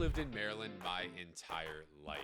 lived in Maryland my entire life,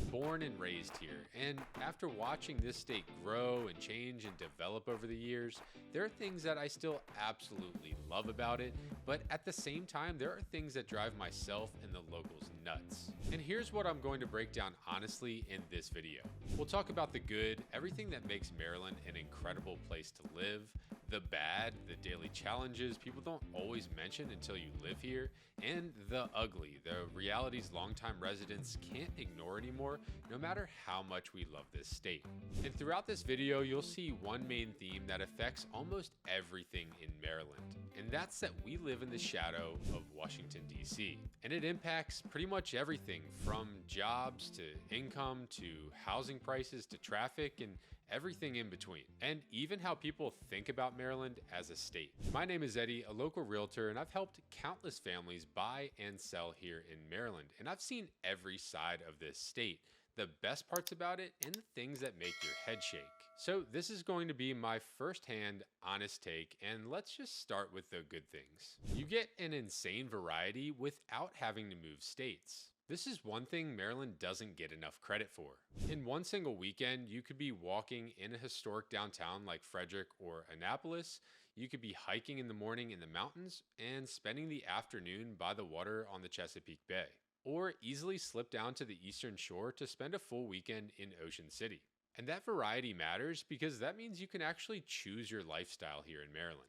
born and raised here, and after watching this state grow and change and develop over the years, there are things that I still absolutely love about it, but at the same time, there are things that drive myself and the locals nuts. And here's what I'm going to break down honestly in this video. We'll talk about the good, everything that makes Maryland an incredible place to live, the bad, the daily challenges people don't always mention until you live here, and the ugly, the realities longtime residents can't ignore anymore, no matter how much we love this state. And throughout this video, you'll see one main theme that affects almost everything in Maryland, and that's that we live in the shadow of Washington, D.C. And it impacts pretty much everything from jobs to income to housing prices to traffic and everything in between, and even how people think about Maryland as a state. My name is Eddie, a local realtor, and I've helped countless families buy and sell here in Maryland, and I've seen every side of this state, the best parts about it, and the things that make your head shake. So this is going to be my firsthand, honest take, and let's just start with the good things. You get an insane variety without having to move states. This is one thing Maryland doesn't get enough credit for. In one single weekend, you could be walking in a historic downtown like Frederick or Annapolis. You could be hiking in the morning in the mountains and spending the afternoon by the water on the Chesapeake Bay. Or easily slip down to the Eastern Shore to spend a full weekend in Ocean City. And that variety matters because that means you can actually choose your lifestyle here in Maryland.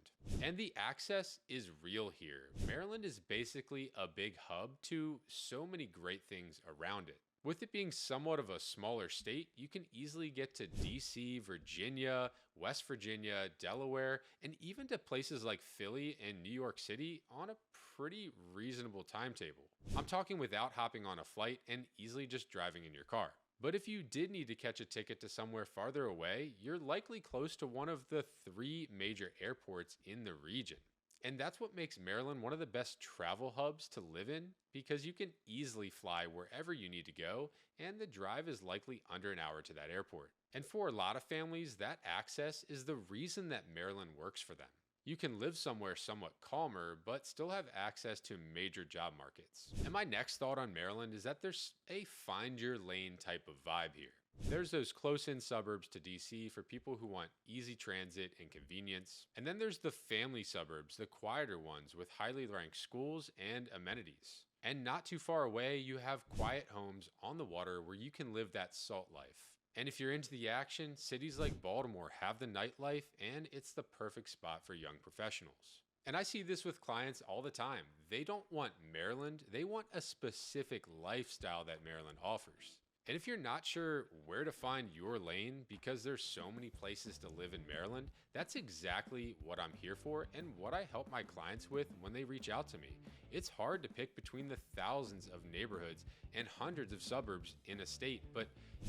And the access is real here. Maryland is basically a big hub to so many great things around it. With it being somewhat of a smaller state, you can easily get to DC, Virginia, West Virginia, Delaware, and even to places like Philly and New York City on a pretty reasonable timetable. I'm talking without hopping on a flight and easily just driving in your car. But if you did need to catch a ticket to somewhere farther away, you're likely close to one of the 3 major airports in the region. And that's what makes Maryland one of the best travel hubs to live in, because you can easily fly wherever you need to go, and the drive is likely under an hour to that airport. And for a lot of families, that access is the reason that Maryland works for them. You can live somewhere somewhat calmer, but still have access to major job markets. And my next thought on Maryland is that there's a find your lane type of vibe here. There's those close-in suburbs to DC for people who want easy transit and convenience. And then there's the family suburbs, the quieter ones with highly ranked schools and amenities. And not too far away, you have quiet homes on the water where you can live that salt life. And if you're into the action, cities like Baltimore have the nightlife, and it's the perfect spot for young professionals. And I see this with clients all the time. They don't want Maryland, they want a specific lifestyle that Maryland offers. And if you're not sure where to find your lane because there's so many places to live in Maryland, that's exactly what I'm here for and what I help my clients with when they reach out to me. It's hard to pick between the thousands of neighborhoods and hundreds of suburbs in a state, but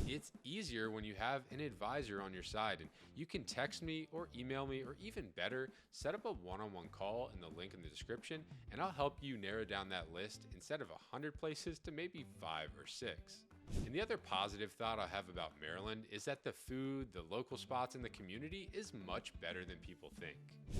it's easier when you have an advisor on your side, and you can text me or email me, or even better, set up a one-on-one call in the link in the description, and I'll help you narrow down that list instead of 100 places to maybe 5 or 6. And the other positive thought I have about Maryland is that the food, the local spots, and the community is much better than people think.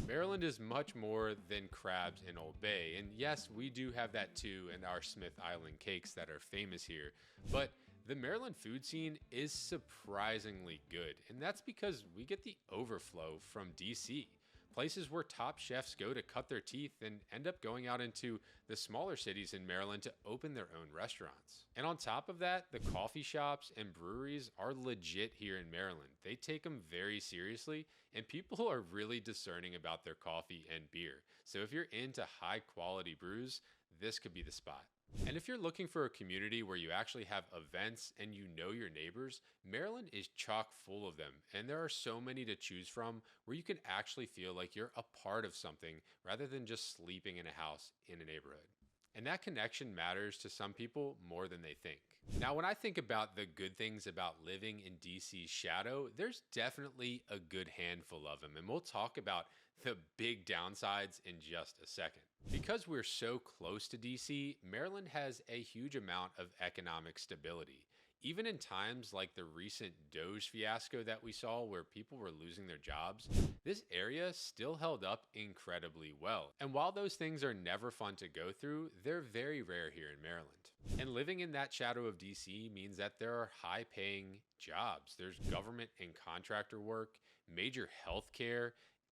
Maryland is much more than crabs in Old Bay, and yes, we do have that too in our Smith Island cakes that are famous here, but the Maryland food scene is surprisingly good, and that's because we get the overflow from DC. Places where top chefs go to cut their teeth and end up going out into the smaller cities in Maryland to open their own restaurants. And on top of that, the coffee shops and breweries are legit here in Maryland. They take them very seriously, and people are really discerning about their coffee and beer. So if you're into high quality brews, this could be the spot. And if you're looking for a community where you actually have events and you know your neighbors, Maryland is chock full of them. And there are so many to choose from where you can actually feel like you're a part of something rather than just sleeping in a house in a neighborhood. And that connection matters to some people more than they think. Now, when I think about the good things about living in DC's shadow, there's definitely a good handful of them. And we'll talk about the big downsides in just a second. Because we're so close to DC, Maryland has a huge amount of economic stability. Even in times like the recent Doge fiasco that we saw, where people were losing their jobs, this area still held up incredibly well. And while those things are never fun to go through, they're very rare here in Maryland. And living in that shadow of DC means that there are high paying jobs. There's government and contractor work, major healthcare,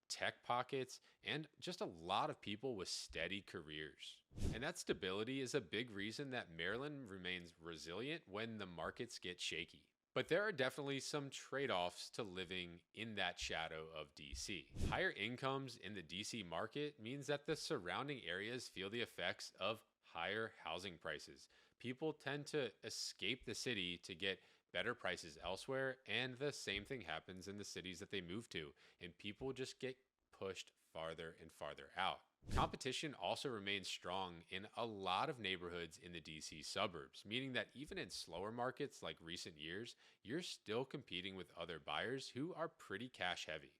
tech pockets, and just a lot of people with steady careers. And that stability is a big reason that Maryland remains resilient when the markets get shaky. But there are definitely some trade offs to living in that shadow of DC. Higher incomes in the DC market means that the surrounding areas feel the effects of higher housing prices. People tend to escape the city to get better prices elsewhere, and the same thing happens in the cities that they move to, and people just get pushed farther and farther out. Competition also remains strong in a lot of neighborhoods in the DC suburbs, meaning that even in slower markets like recent years, you're still competing with other buyers who are pretty cash heavy.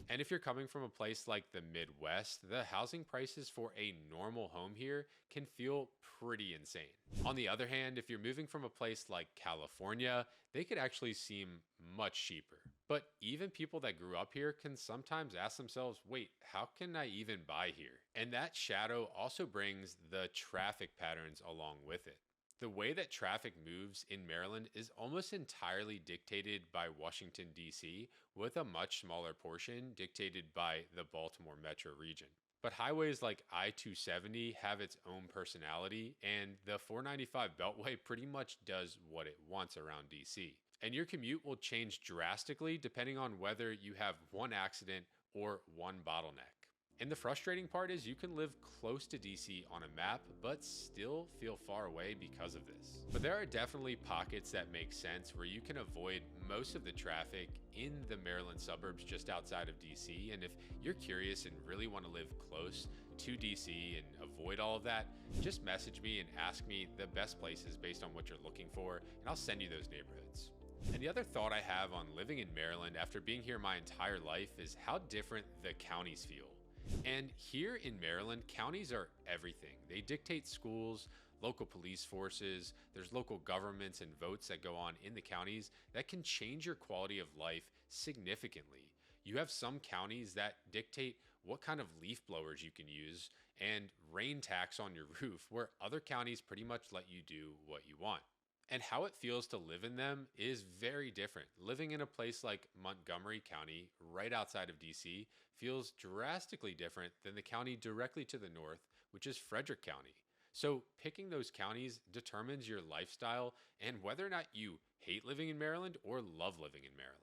And if you're coming from a place like the Midwest, the housing prices for a normal home here can feel pretty insane. On the other hand, if you're moving from a place like California, they could actually seem much cheaper. But even people that grew up here can sometimes ask themselves, wait, how can I even buy here? And that shadow also brings the traffic patterns along with it. The way that traffic moves in Maryland is almost entirely dictated by Washington, D.C., with a much smaller portion dictated by the Baltimore metro region. But highways like I-270 have its own personality, and the 495 Beltway pretty much does what it wants around DC. And your commute will change drastically depending on whether you have one accident or one bottleneck. And the frustrating part is you can live close to DC on a map, but still feel far away because of this. But there are definitely pockets that make sense where you can avoid most of the traffic in the Maryland suburbs just outside of DC. And if you're curious and really want to live close to DC and avoid all of that, just message me and ask me the best places based on what you're looking for, and I'll send you those neighborhoods. And the other thought I have on living in Maryland after being here my entire life is how different the counties feel. And here in Maryland, counties are everything. They dictate schools, local police forces, there's local governments and votes that go on in the counties that can change your quality of life significantly. You have some counties that dictate what kind of leaf blowers you can use and rain tax on your roof, where other counties pretty much let you do what you want. And how it feels to live in them is very different. Living in a place like Montgomery County, right outside of DC, feels drastically different than the county directly to the north, which is Frederick County. So picking those counties determines your lifestyle and whether or not you hate living in Maryland or love living in Maryland.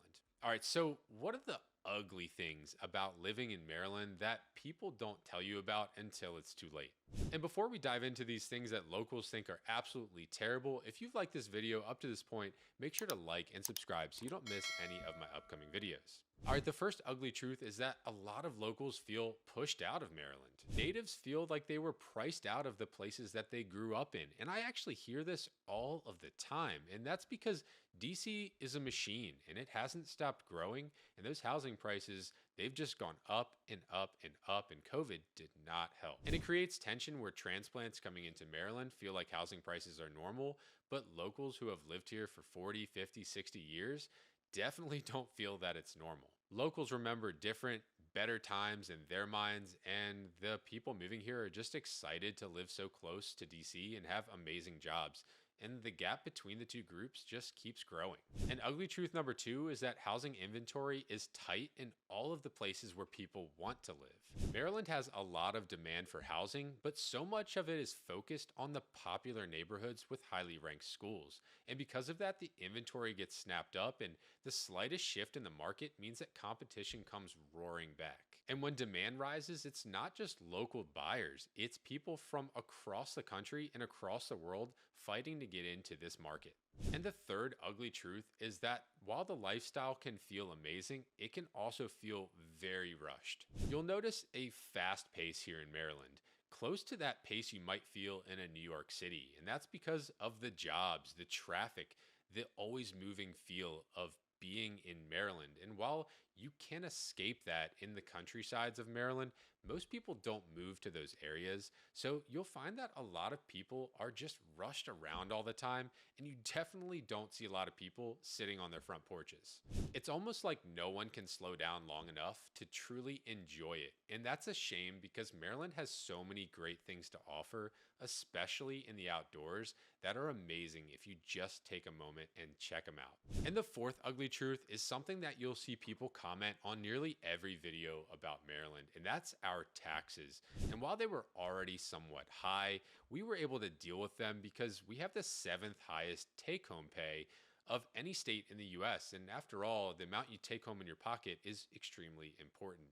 All right, so what are the ugly things about living in Maryland that people don't tell you about until it's too late? And before we dive into these things that locals think are absolutely terrible, if you've liked this video up to this point, make sure to like and subscribe so you don't miss any of my upcoming videos. All right, the first ugly truth is that a lot of locals feel pushed out of Maryland. Natives feel like they were priced out of the places that they grew up in. And I actually hear this all of the time. And that's because DC is a machine and it hasn't stopped growing. And those housing prices, they've just gone up and up and up, and COVID did not help. And it creates tension where transplants coming into Maryland feel like housing prices are normal, but locals who have lived here for 40, 50, 60 years definitely don't feel that it's normal. Locals remember different, better times in their minds, and the people moving here are just excited to live so close to DC and have amazing jobs. And the gap between the two groups just keeps growing. And ugly truth number 2 is that housing inventory is tight in all of the places where people want to live. Maryland has a lot of demand for housing, but so much of it is focused on the popular neighborhoods with highly ranked schools. And because of that, the inventory gets snapped up, and the slightest shift in the market means that competition comes roaring back. And when demand rises, it's not just local buyers, it's people from across the country and across the world fighting to get into this market. And the third ugly truth is that while the lifestyle can feel amazing, it can also feel very rushed. You'll notice a fast pace here in Maryland, close to that pace you might feel in a New York City. And that's because of the jobs, the traffic, the always moving feel of being in Maryland. And while you can escape that in the countrysides of Maryland. Most people don't move to those areas, so you'll find that a lot of people are just rushed around all the time, and you definitely don't see a lot of people sitting on their front porches. It's almost like no one can slow down long enough to truly enjoy it, and that's a shame because Maryland has so many great things to offer, especially in the outdoors, that are amazing if you just take a moment and check them out. And the fourth ugly truth is something that you'll see people comment on nearly every video about Maryland, and that's our taxes. And while they were already somewhat high, we were able to deal with them because we have the seventh highest take home pay of any state in the US. And after all, the amount you take home in your pocket is extremely important.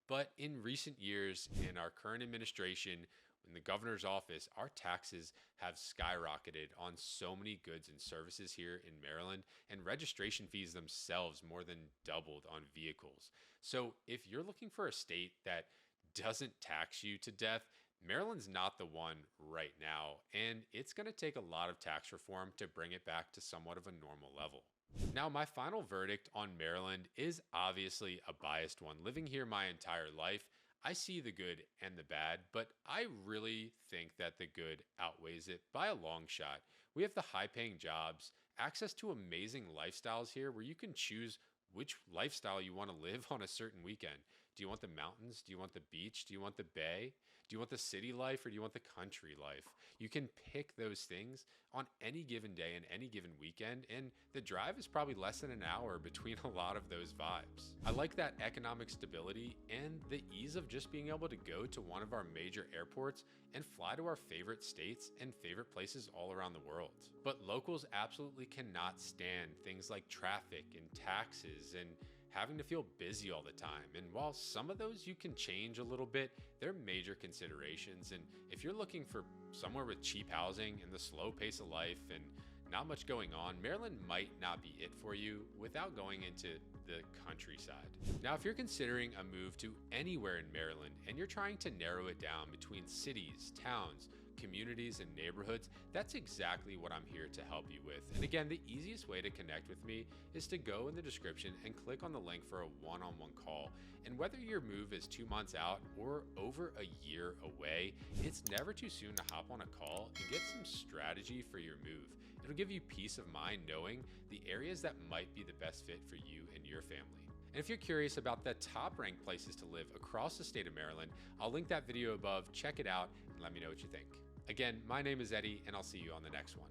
But in recent years, in our current administration, in the governor's office, our taxes have skyrocketed on so many goods and services here in Maryland, and registration fees themselves more than doubled on vehicles. So if you're looking for a state that doesn't tax you to death, Maryland's not the one right now, and it's going to take a lot of tax reform to bring it back to somewhat of a normal level. Now, my final verdict on Maryland is obviously a biased one. Living here my entire life, I see the good and the bad, but I really think that the good outweighs it by a long shot. We have the high paying jobs, access to amazing lifestyles here where you can choose which lifestyle you want to live on a certain weekend. Do you want the mountains? Do you want the beach? Do you want the bay? Do you want the city life or do you want the country life? You can pick those things on any given day and any given weekend, and the drive is probably less than an hour between a lot of those vibes. I like that economic stability and the ease of just being able to go to one of our major airports and fly to our favorite states and favorite places all around the world. But locals absolutely cannot stand things like traffic and taxes and having to feel busy all the time. And while some of those you can change a little bit, they're major considerations. And if you're looking for somewhere with cheap housing and the slow pace of life and not much going on, Maryland might not be it for you without going into the countryside. Now, if you're considering a move to anywhere in Maryland and you're trying to narrow it down between cities, towns, communities, and neighborhoods, that's exactly what I'm here to help you with. And again, the easiest way to connect with me is to go in the description and click on the link for a one-on-one call. And whether your move is 2 months out or over a year away, it's never too soon to hop on a call and get some strategy for your move. It'll give you peace of mind knowing the areas that might be the best fit for you and your family. And if you're curious about the top ranked places to live across the state of Maryland, I'll link that video above, check it out, and let me know what you think. Again, my name is Eddie, and I'll see you on the next one.